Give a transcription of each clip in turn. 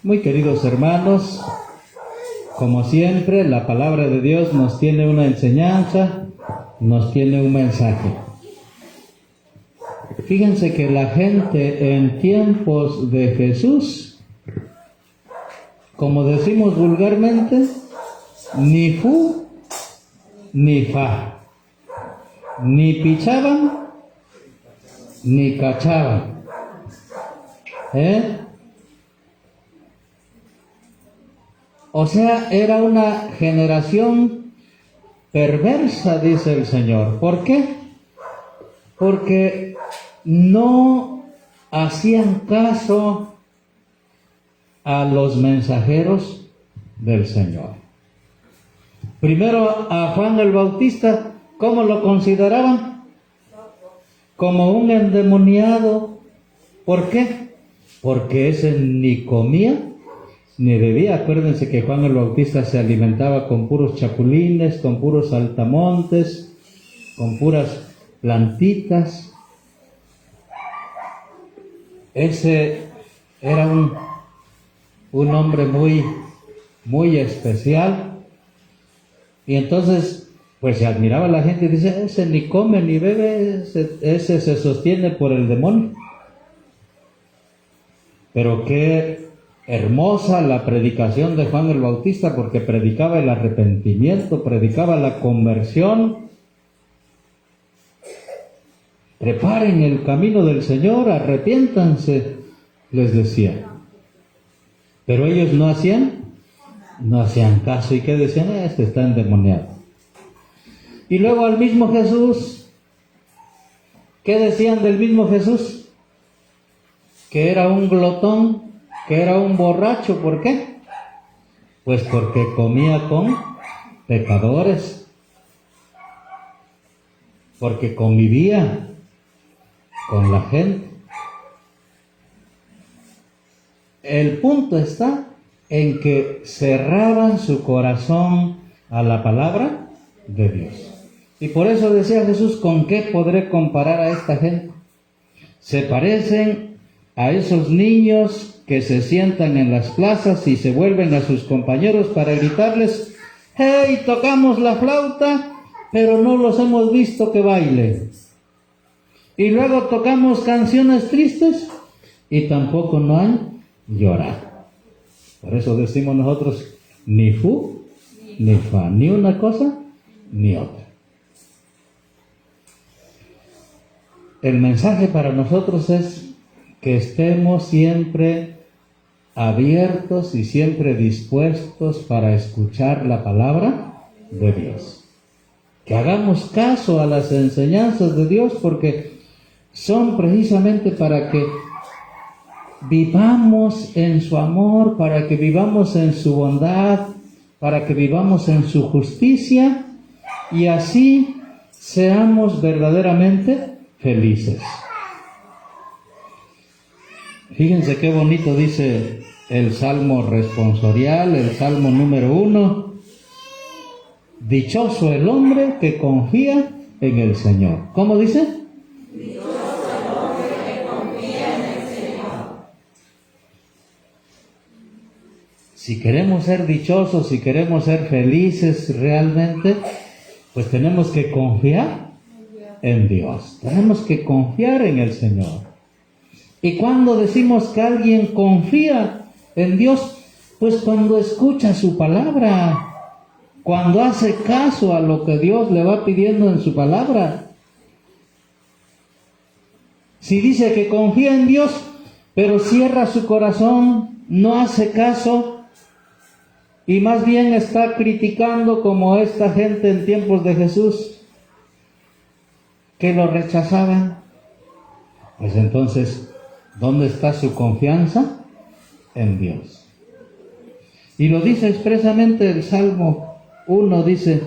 Muy queridos hermanos, como siempre, la palabra de Dios nos tiene una enseñanza, nos tiene un mensaje. Fíjense que la gente en tiempos de Jesús, como decimos vulgarmente, ni fu ni fa, ni pichaban ni cachaban. O sea, era una generación perversa, dice el Señor. ¿Por qué? Porque no hacían caso a los mensajeros del Señor. Primero a Juan el Bautista, ¿cómo lo consideraban? Como un endemoniado. ¿Por qué? Porque ese ni comía ni bebía. Acuérdense que Juan el Bautista se alimentaba con puros chapulines, con puros saltamontes, con puras plantitas. Ese era un hombre muy especial. Y entonces, pues se admiraba la gente y dice, ese ni come ni bebe, ese se sostiene por el demonio. Pero qué hermosa la predicación de Juan el Bautista, porque predicaba el arrepentimiento, predicaba la conversión. Preparen el camino del Señor, arrepiéntanse, les decía. Pero ellos no hacían caso. ¿Y qué decían? Este está endemoniado. Y luego al mismo Jesús, ¿qué decían del mismo Jesús? Que era un glotón, que era un borracho. ¿Por qué? Pues porque comía con pecadores, porque convivía con la gente. El punto está en que cerraban su corazón a la palabra de Dios. Y por eso decía Jesús, ¿con qué podré comparar a esta gente? Se parecen a esos niños que se sientan en las plazas y se vuelven a sus compañeros para gritarles, ¡hey, tocamos la flauta, pero no los hemos visto que bailen! Y luego tocamos canciones tristes y tampoco no han llorado. Por eso decimos nosotros, ni fu ni fa, ni una cosa ni otra. El mensaje para nosotros es que estemos siempre abiertos y siempre dispuestos para escuchar la palabra de Dios. Que hagamos caso a las enseñanzas de Dios, porque son precisamente para que vivamos en su amor, para que vivamos en su bondad, para que vivamos en su justicia y así seamos verdaderamente felices. Fíjense qué bonito dice el Salmo responsorial, el Salmo número 1. Dichoso el hombre que confía en el Señor. ¿Cómo dice? Dichoso el hombre que confía en el Señor. Si queremos ser dichosos, si queremos ser felices realmente, pues tenemos que confiar en Dios. Tenemos que confiar en el Señor. Y cuando decimos que alguien confía en Dios, pues cuando escucha su palabra, cuando hace caso a lo que Dios le va pidiendo en su palabra. Si dice que confía en Dios, pero cierra su corazón, no hace caso, y más bien está criticando como esta gente en tiempos de Jesús, que lo rechazaban, pues entonces, ¿dónde está su confianza? En Dios. Y lo dice expresamente el Salmo 1, dice,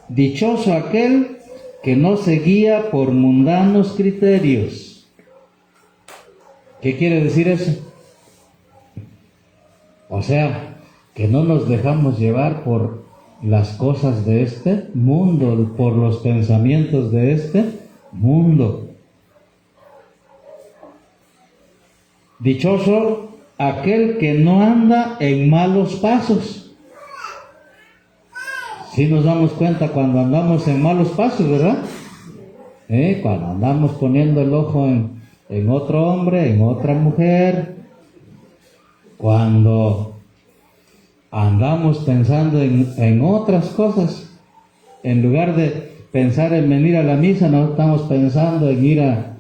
dichoso aquel que no se guía por mundanos criterios. ¿Qué quiere decir eso? O sea, que no nos dejamos llevar por las cosas de este mundo, por los pensamientos de este mundo. Dichoso aquel que no anda en malos pasos. Si nos damos cuenta cuando andamos en malos pasos, ¿verdad? Cuando andamos poniendo el ojo en otro hombre, en otra mujer, cuando andamos pensando en otras cosas, en lugar de pensar en venir a la misa, no estamos pensando en ir a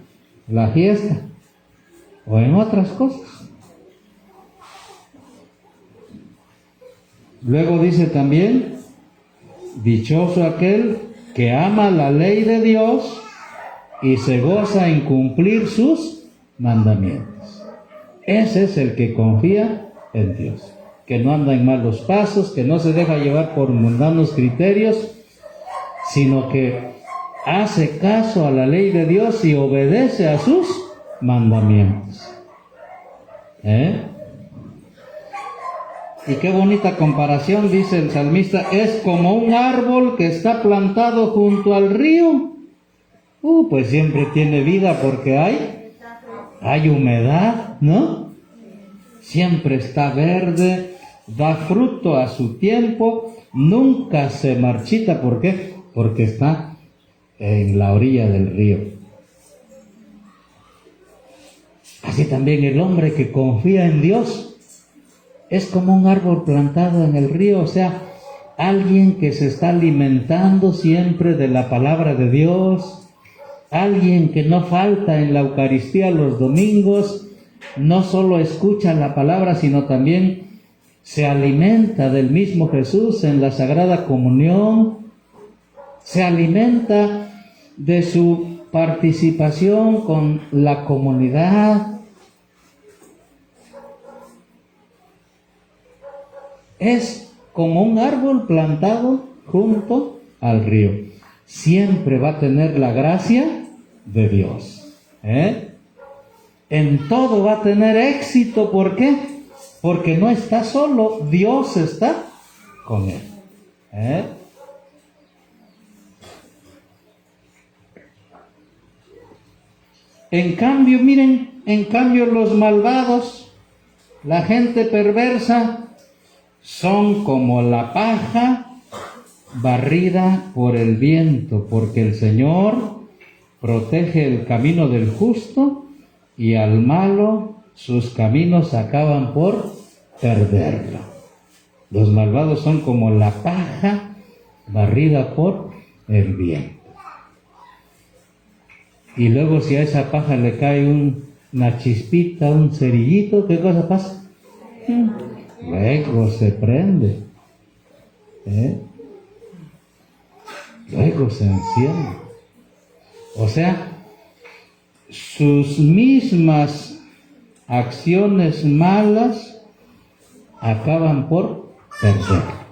la fiesta o en otras cosas. Luego dice también, dichoso aquel que ama la ley de Dios y se goza en cumplir sus mandamientos. Ese es el que confía en Dios, que no anda en malos pasos, que no se deja llevar por mundanos criterios, sino que hace caso a la ley de Dios y obedece a sus mandamientos. Y qué bonita comparación, dice el salmista, es como un árbol que está plantado junto al río. Pues siempre tiene vida porque hay humedad, ¿no? Siempre está verde, da fruto a su tiempo, nunca se marchita. ¿Por qué? Porque está en la orilla del río. Así también el hombre que confía en Dios es como un árbol plantado en el río, o sea, alguien que se está alimentando siempre de la palabra de Dios, alguien que no falta en la Eucaristía los domingos, no solo escucha la palabra, sino también se alimenta del mismo Jesús en la Sagrada Comunión, se alimenta de su participación con la comunidad. Es como un árbol plantado junto al río. Siempre va a tener la gracia de Dios. En todo va a tener éxito. ¿Por qué? Porque no está solo, Dios está con él. En cambio, miren, los malvados, la gente perversa, son como la paja barrida por el viento, porque el Señor protege el camino del justo y al malo sus caminos acaban por perderlo. Los malvados son como la paja barrida por el viento. Y luego si a esa paja le cae una chispita, un cerillito, ¿qué cosa pasa? Luego se prende, luego se enciende. O sea, sus mismas acciones malas acaban por perder.